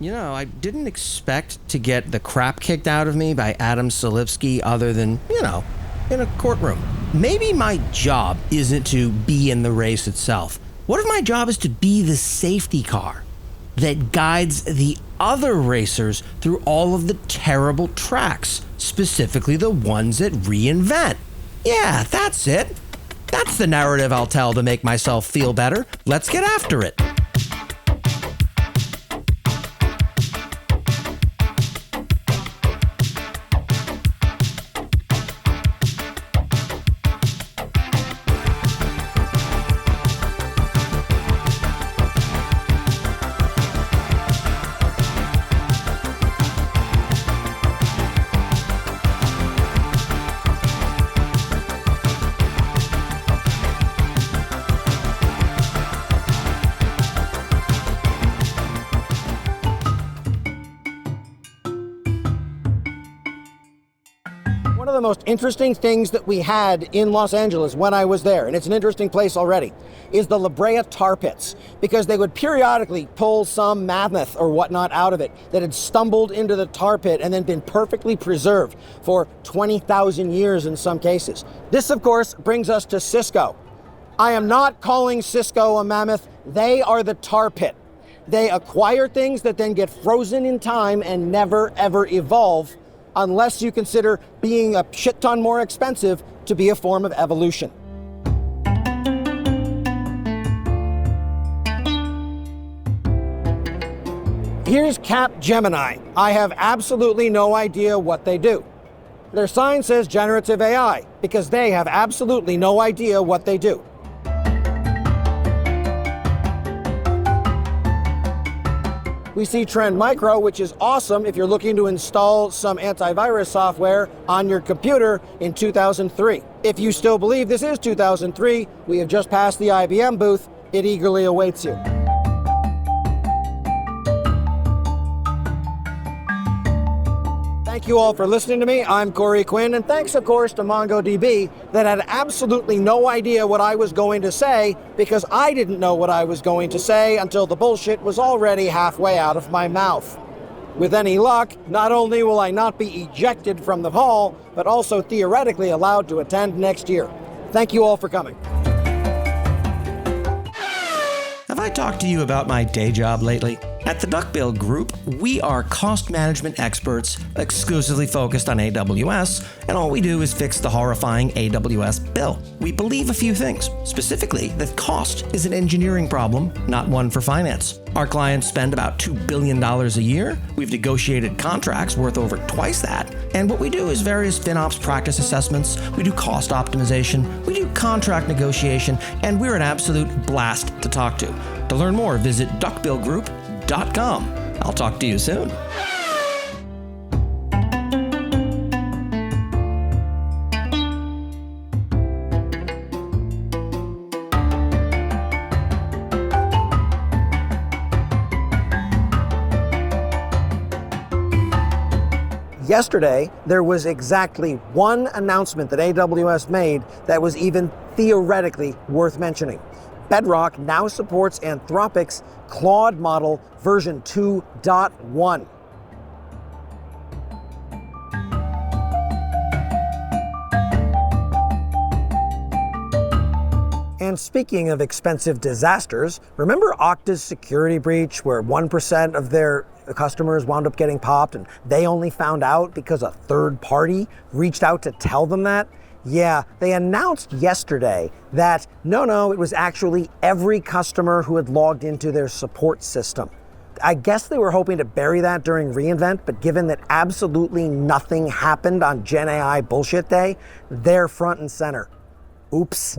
I didn't expect to get the crap kicked out of me by Adam Selipsky other than, in a courtroom. Maybe my job isn't to be in the race itself. What if my job is to be the safety car that guides the other racers through all of the terrible tracks, specifically the ones at Reinvent? Yeah, that's it. That's the narrative I'll tell to make myself feel better. Let's get after it. One of the most interesting things that we had in Los Angeles when I was there, and it's an interesting place already, is the La Brea tar pits, because they would periodically pull some mammoth or whatnot out of it that had stumbled into the tar pit and then been perfectly preserved for 20,000 years in some cases. This, of course, brings us to Cisco. I am not calling Cisco a mammoth. They are the tar pit. They acquire things that then get frozen in time and never, ever evolve, unless you consider being a shit ton more expensive to be a form of evolution. Here's Capgemini. I have absolutely no idea what they do. Their sign says generative AI, because they have absolutely no idea what they do. We see Trend Micro, which is awesome if you're looking to install some antivirus software on your computer in 2003. If you still believe this is 2003, we have just passed the IBM booth. It eagerly awaits you. Thank you all for listening to me. I'm Corey Quinn, and thanks, of course, to MongoDB that had absolutely no idea what I was going to say, because I didn't know what I was going to say until the bullshit was already halfway out of my mouth. With any luck, not only will I not be ejected from the hall, but also theoretically allowed to attend next year. Thank you all for coming. Have I talked to you about my day job lately? At the Duckbill Group, we are cost management experts exclusively focused on AWS, and all we do is fix the horrifying AWS bill. We believe a few things, specifically that cost is an engineering problem, not one for finance. Our clients spend about $2 billion a year. We've negotiated contracts worth over twice that. And what we do is various FinOps practice assessments. We do cost optimization. We do contract negotiation. And we're an absolute blast to talk to. To learn more, visit duckbillgroup.com. I'll talk to you soon. Yesterday, there was exactly one announcement that AWS made that was even theoretically worth mentioning. Bedrock now supports Anthropic's Claude model version 2.1. And speaking of expensive disasters, remember Okta's security breach where 1% of their customers wound up getting popped and they only found out because a third party reached out to tell them that? Yeah, they announced yesterday that no, it was actually every customer who had logged into their support system. I guess they were hoping to bury that during reInvent, but given that absolutely nothing happened on Gen AI bullshit day, they're front and center. Oops.